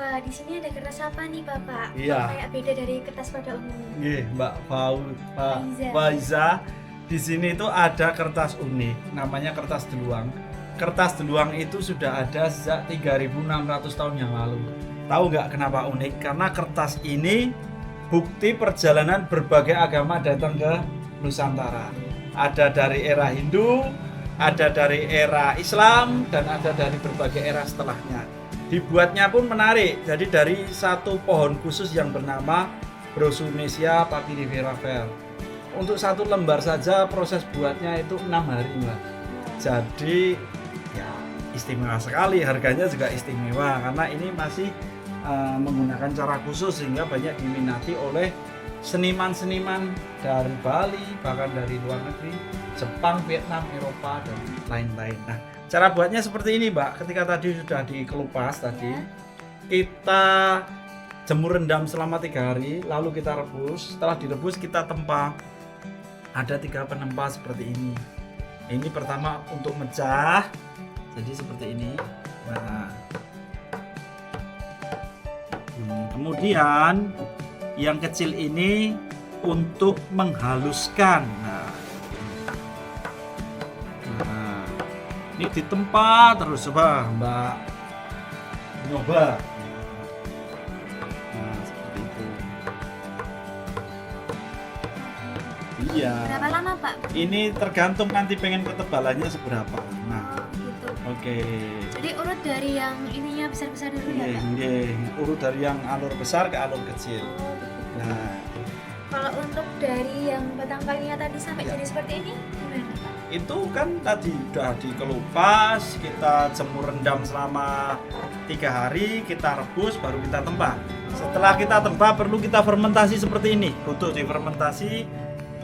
Wah, di sini ada kertas apa nih, Bapak? Iya. Kok kayak beda dari kertas pada umumnya. Nggih, Mbak Faiza. Faiza. Di sini itu ada kertas unik, namanya kertas deluang. Kertas deluang itu sudah ada sejak 3.600 tahun yang lalu. Tahu nggak kenapa unik? Karena kertas ini bukti perjalanan berbagai agama datang ke Nusantara. Ada dari era Hindu, ada dari era Islam, dan ada dari berbagai era setelahnya. Dibuatnya pun menarik, jadi dari satu pohon khusus yang bernama Brosunesia papyrifera Ver. Untuk satu lembar saja proses buatnya itu 6 hari, Mbak. Jadi ya istimewa sekali, harganya juga istimewa karena ini masih menggunakan cara khusus sehingga banyak diminati oleh seniman-seniman dari Bali, bahkan dari luar negeri, Jepang, Vietnam, Eropa, dan lain-lain. Nah, cara buatnya seperti ini, Mbak. Ketika tadi sudah dikelupas tadi, kita jemur rendam selama 3 hari, lalu kita rebus. Setelah direbus kita tempa. Ada 3 penempa seperti ini. Ini pertama untuk mecah, jadi seperti ini. Nah, kemudian yang kecil ini untuk menghaluskan. Nah, ini ditempa terus, coba Mbak nyoba. Nah, seperti itu. Iya. Berapa lama, Pak? Ini tergantung nanti pengen ketebalannya seberapa. Nah, Gitu. oke. Jadi urut dari yang ininya besar-besar dulu ya, Pak? Nggih, urut dari yang alur besar ke alur kecil. Oh, begitu. Nah, Kalau untuk dari yang batang kalinya tadi sampai Ya. jadi seperti ini, gimana, Pak? itu kan tadi udah dikelupas, kita jemur rendam selama 3 hari, kita rebus, baru kita tempa. Setelah kita tempa, perlu kita fermentasi seperti ini. Butuh difermentasi,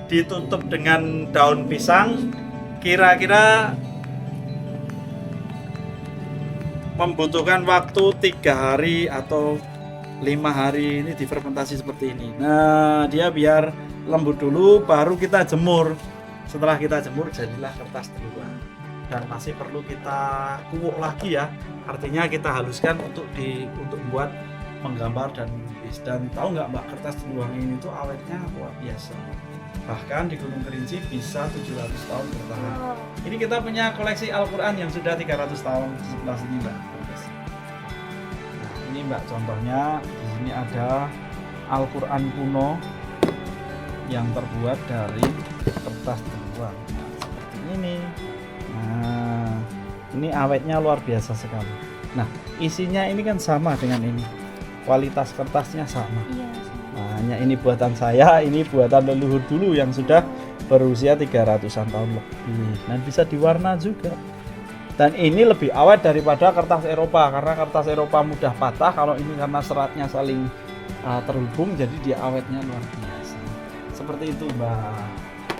ditutup dengan daun pisang, kira-kira membutuhkan waktu 3 hari atau 5 hari ini difermentasi seperti ini. Nah, dia biar lembut dulu, baru kita jemur. Setelah kita jemur, jadilah kertas deluang. Dan masih perlu kita kuwuk lagi ya. Artinya kita haluskan untuk membuat menggambar dan melukis. Dan tahu nggak Mbak, kertas deluang ini tuh awetnya luar biasa. Bahkan di Gunung Kerinci bisa 700 tahun bertahan. Oh, Ini kita punya koleksi Al-Quran yang sudah 300 tahun di sebelah sini, Mbak. Nah, ini Mbak contohnya, di sini ada Al-Quran kuno yang terbuat dari kertas deluang. Nah, seperti ini. Nah, ini awetnya luar biasa sekali. Nah, isinya ini kan sama dengan ini. Kualitas kertasnya sama. iya. Nah, hanya ini buatan saya, ini buatan leluhur dulu yang sudah berusia 300-an tahun lebih. Dan bisa diwarna juga. Dan ini lebih awet daripada kertas Eropa, karena kertas Eropa mudah patah. Kalau ini karena seratnya saling terhubung, jadi dia awetnya luar biasa. Seperti itu, Mbak.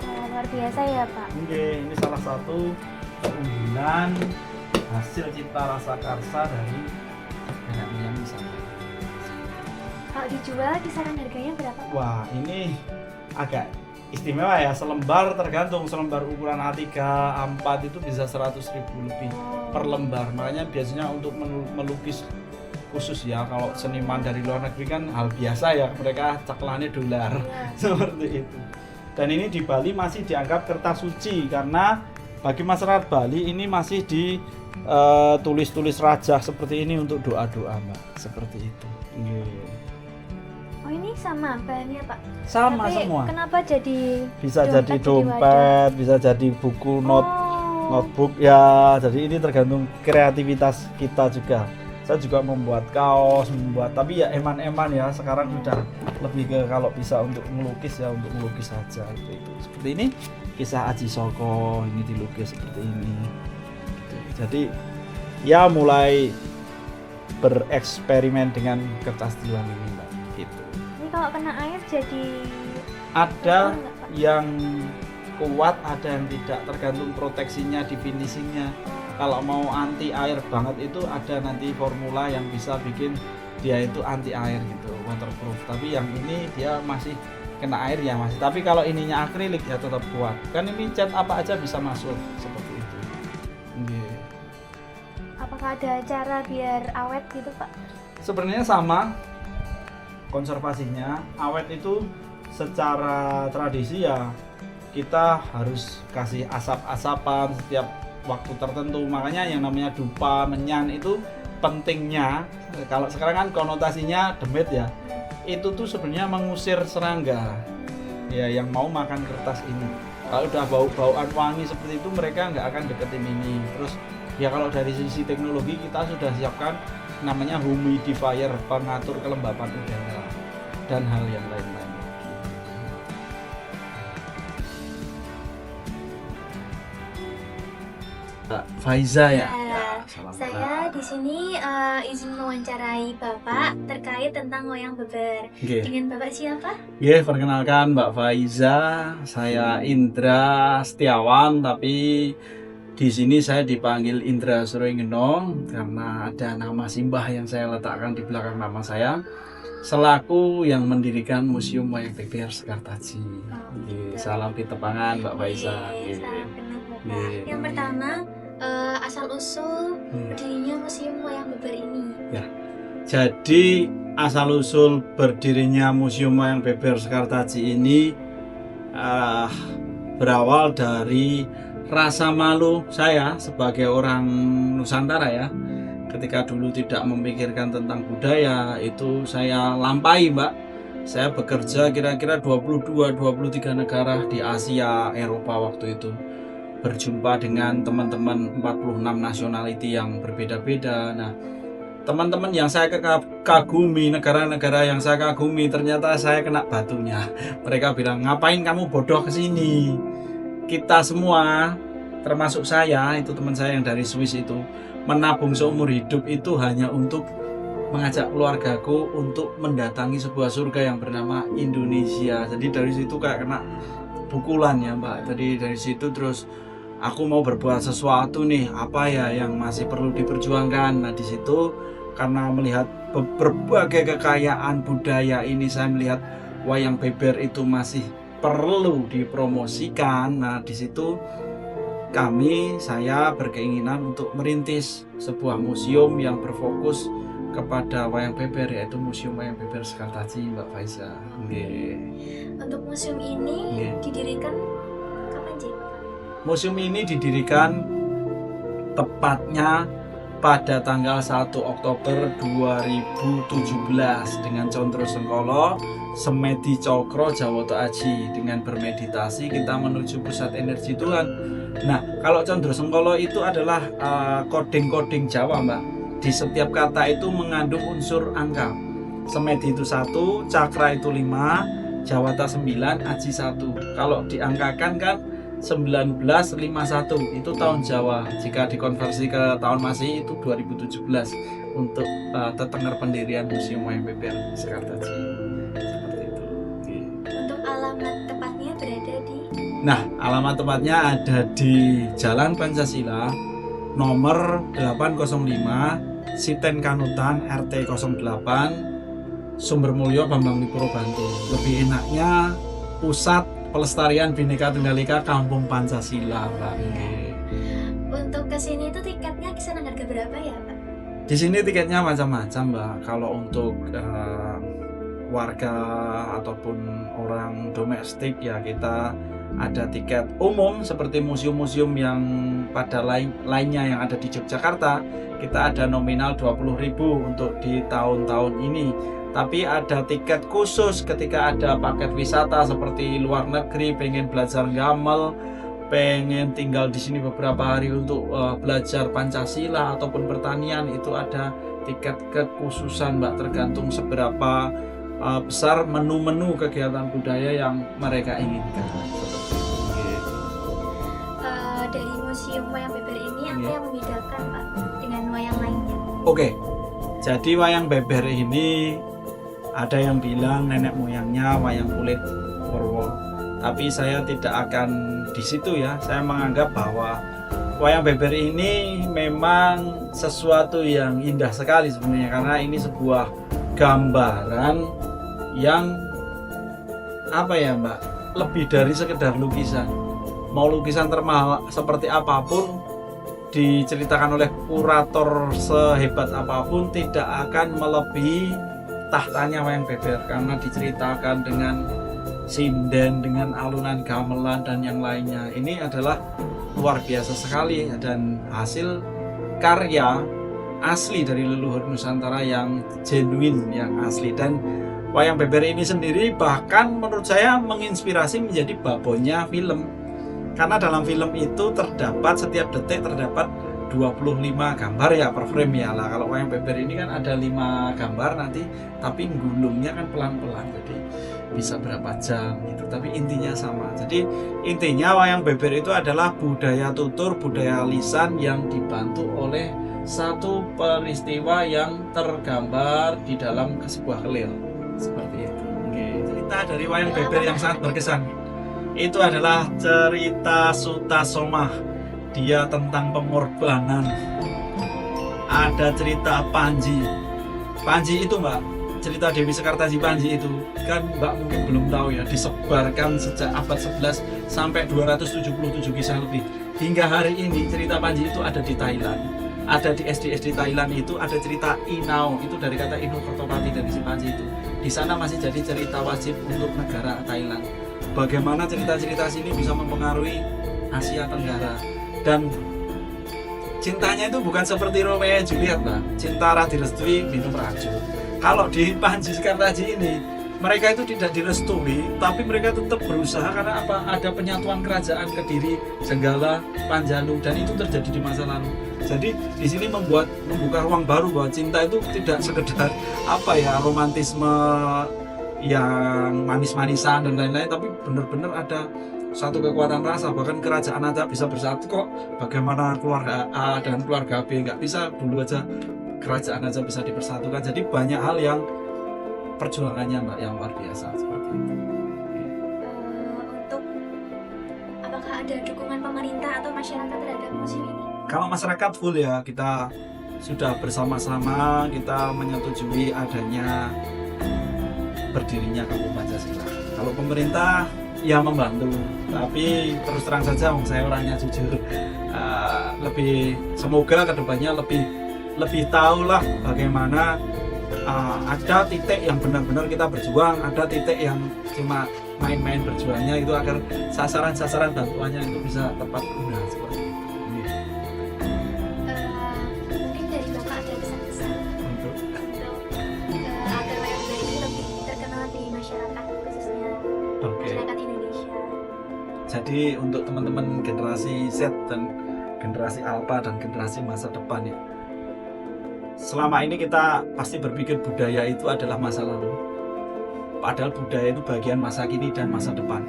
Wah, luar biasa ya, Pak. Ini salah satu keunggulan hasil cipta rasa karsa dari nenek moyang Nusantara. Kalau dijual kisaran harganya berapa, Pak? Wah, ini agak istimewa ya, selembar tergantung, selembar ukuran A3, A4 itu bisa 100.000 lebih per lembar. Makanya biasanya untuk melukis khusus ya, kalau seniman dari luar negeri kan hal biasa ya, mereka caklannya dolar. Seperti itu. Dan ini di Bali masih dianggap kertas suci karena bagi masyarakat Bali ini masih ditulis-tulis raja seperti ini untuk doa-doa, Mbak. Seperti itu. Oh, ini sama bahannya, Pak? Sama Tapi semua. kenapa jadi Bisa jadi wadah? dompet, bisa jadi buku notebook ya. Jadi ini tergantung kreativitas kita juga. Saya juga membuat kaos, tapi ya eman-eman ya. Sekarang sudah lebih ke kalau bisa untuk melukis ya, untuk melukis saja itu. Seperti ini kisah Aji Soko, ini dilukis seperti ini. Jadi ya mulai bereksperimen dengan kertas deluang ini, Mbak. Gitu. Ini kalau kena air jadi Ada kotor nggak, Pak? yang kuat, ada yang tidak, tergantung proteksinya di finishingnya. Kalau mau anti air banget itu ada nanti formula yang bisa bikin dia itu anti air gitu, waterproof. Tapi yang ini dia masih kena air ya masih. Tapi kalau ininya akrilik ya tetap kuat. Kan ini cat apa aja bisa masuk seperti itu. Apakah ada cara biar awet gitu, Pak? Sebenarnya sama konservasinya. Awet itu secara tradisi ya kita harus kasih asap-asapan setiap waktu tertentu. Makanya yang namanya dupa, menyan itu pentingnya. Kalau sekarang kan konotasinya demit ya, itu tuh sebenarnya mengusir serangga ya yang mau makan kertas ini. Kalau udah bau-bauan wangi seperti itu mereka nggak akan deketin ini. Terus ya kalau dari sisi teknologi kita sudah siapkan namanya humidifier, pengatur kelembapan udara dan hal yang lain-lain. Faiza ya. Saya di sini izin mewawancarai Bapak terkait tentang wayang beber. Nggih. Dengan Bapak siapa? Nggih, perkenalkan Mbak Faiza, saya Indra Setiawan, tapi di sini saya dipanggil Indra Surengeno karena ada nama simbah yang saya letakkan di belakang nama saya selaku yang mendirikan Museum Wayang Beber Sekartaji. Nggih, salam ditepangan Mbak Faiza. Nggih, Nggih. salam kenal Bapak. Nggih. Yang pertama asal usul berdirinya Museum Wayang Beber ini. Jadi asal-usul berdirinya Museum Wayang Beber Sekartaji ini berawal dari rasa malu saya sebagai orang Nusantara ya. Ketika dulu tidak memikirkan tentang budaya, itu saya lampai, Mbak. Saya bekerja kira-kira 22-23 negara di Asia, Eropa waktu itu. Berjumpa dengan teman-teman 46 nationality yang berbeda-beda. Nah, teman-teman yang saya kagumi, negara-negara yang saya kagumi, ternyata saya kena batunya. Mereka bilang, ngapain kamu bodoh kesini? Kita semua, termasuk saya, itu teman saya yang dari Swiss itu, menabung seumur hidup itu hanya untuk mengajak keluargaku untuk mendatangi sebuah surga yang bernama Indonesia. Jadi dari situ kayak kena pukulan ya, Mbak. Jadi dari situ terus aku mau berbuat sesuatu nih, apa ya yang masih perlu diperjuangkan. Nah di situ karena melihat berbagai kekayaan budaya ini, saya melihat wayang beber itu masih perlu dipromosikan. Nah di situ saya berkeinginan untuk merintis sebuah museum yang berfokus kepada wayang beber, yaitu Museum Wayang Beber Sekartaji, Mbak Faiza. Untuk museum ini didirikan kapan sih? Museum ini didirikan tepatnya pada tanggal 1 Oktober 2017 dengan Condro Sengkolo, Semedi Cokro, Jawoto Aji. Dengan bermeditasi kita menuju pusat energi Tuhan. Nah, kalau Condro Sengkolo itu adalah coding-coding Jawa, Mbak. Di setiap kata itu mengandung unsur angka. Semedi itu 1, Cakra itu 5, Jawata 9, Aji 1. Kalau diangkakan kan 1951 itu tahun Jawa. Jika dikonversi ke tahun Masehi itu 2017 untuk tetenger pendirian Museum Wayang Beber Sekartaji. Seperti itu. Untuk alamat tepatnya berada di? Nah, alamat tepatnya ada di Jalan Pancasila nomor 805 Siten Kanutan RT 08 Sumbermulyo Bambang Wipuro Bantul. Lebih enaknya Pusat Pelestarian Bhinneka Tunggal Ika Kampung Pancasila, Pak. Untuk kesini itu tiketnya kisaran harga berapa ya, Pak? Di sini tiketnya macam-macam, Mbak. Kalau untuk warga ataupun orang domestik ya kita ada tiket umum seperti museum-museum yang pada lainnya yang ada di Yogyakarta. Kita ada nominal 20.000 untuk di tahun-tahun ini. Tapi ada tiket khusus ketika ada paket wisata seperti luar negeri, pengen belajar gamel, pengen tinggal di sini beberapa hari untuk belajar Pancasila ataupun pertanian, itu ada tiket kekhususan, Mbak, tergantung seberapa besar menu-menu kegiatan budaya yang mereka inginkan. Dari Museum Wayang Beber ini apa yang membedakan, Pak, dengan wayang lainnya? Oke, jadi wayang beber ini ada yang bilang nenek moyangnya wayang kulit Purwo, tapi saya tidak akan di situ ya. Saya menganggap bahwa wayang beber ini memang sesuatu yang indah sekali sebenarnya, karena ini sebuah gambaran yang apa ya, Mbak, lebih dari sekedar lukisan. Mau lukisan termahal seperti apapun, diceritakan oleh kurator sehebat apapun tidak akan melebihi tahtanya wayang beber, karena diceritakan dengan sinden, dengan alunan gamelan dan yang lainnya. Ini adalah luar biasa sekali dan hasil karya asli dari leluhur Nusantara yang genuine, yang asli. Dan wayang beber ini sendiri bahkan menurut saya menginspirasi menjadi babonnya film, karena dalam film itu terdapat setiap detik terdapat 25 gambar ya per frame ya lah. Kalau wayang beber ini kan ada 5 gambar nanti, tapi gulungnya kan pelan-pelan, jadi bisa berapa jam gitu, tapi intinya sama. Jadi intinya wayang beber itu adalah budaya tutur, budaya lisan yang dibantu oleh satu peristiwa yang tergambar di dalam sebuah kelir seperti itu. Oke, cerita dari wayang beber yang sangat berkesan itu adalah cerita Sutasoma. Dia tentang pengorbanan. Ada cerita Panji. Panji itu Mbak, cerita Dewi Sekartaji Panji itu kan Mbak mungkin belum tahu ya, disebarkan sejak abad 11 sampai 277 kisah lebih. Hingga hari ini cerita Panji itu ada di Thailand. Ada di SD Thailand itu ada cerita Inau, itu dari kata Inu Kertopati dari si Panji itu. Di sana masih jadi cerita wajib untuk negara Thailand. Bagaimana cerita-cerita sini bisa mempengaruhi Asia Tenggara. Dan cintanya itu bukan seperti Romeo and Juliet lah, cinta direstui minum racun. Kalau di Panji Sekartaji ini mereka itu tidak direstui, tapi mereka tetap berusaha karena apa? Ada penyatuan kerajaan Kediri, Jenggala, Panjalu, dan itu terjadi di masa lalu. Jadi di sini membuka ruang baru bahwa cinta itu tidak sekedar apa ya, romantisme yang manis-manisan dan lain-lain, tapi benar-benar ada satu kekuatan rasa. Bahkan kerajaan aja bisa bersatu kok. Bagaimana keluarga A dan keluarga B nggak bisa? Dulu aja kerajaan aja bisa dipersatukan. Jadi banyak hal yang perjuangannya Mbak yang luar biasa seperti itu. Untuk apakah ada dukungan pemerintah atau masyarakat terhadap museum ini? Kalau masyarakat full ya, kita sudah bersama-sama kita menyetujui adanya berdirinya Kampung Pancasila. Kalau pemerintah ya membantu, tapi terus terang saja saya orangnya jujur, lebih semoga kedepannya lebih tahulah bagaimana ada titik yang benar-benar kita berjuang, ada titik yang cuma main-main berjuangnya itu agar sasaran-sasaran bantuannya itu bisa tepat guna seperti itu. Mungkin dari Bapak ada pesan-pesan Untuk agar wayang beber ini lebih terkenal di masyarakat, khususnya masyarakat Indonesia. Jadi untuk teman-teman generasi Z dan generasi Alpha dan generasi masa depan ya, selama ini kita pasti berpikir budaya itu adalah masa lalu, padahal budaya itu bagian masa kini dan masa depan.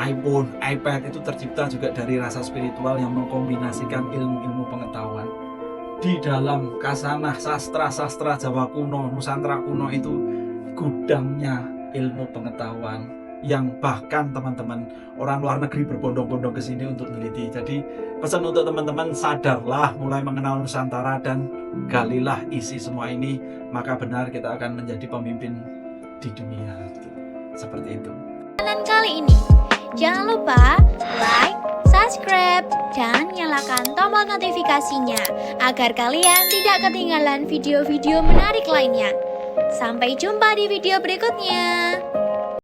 iPhone, iPad itu tercipta juga dari rasa spiritual yang mengkombinasikan ilmu-ilmu pengetahuan. Di dalam kasanah sastra Jawa kuno, Nusantara kuno itu gudangnya ilmu pengetahuan yang bahkan teman-teman orang luar negeri berbondong-bondong ke sini untuk meneliti. Jadi pesan untuk teman-teman, sadarlah, mulai mengenal Nusantara dan galilah isi semua ini, maka benar kita akan menjadi pemimpin di dunia. Seperti itu. Dan kali ini jangan lupa like, subscribe, dan nyalakan tombol notifikasinya agar kalian tidak ketinggalan video-video menarik lainnya. Sampai jumpa di video berikutnya.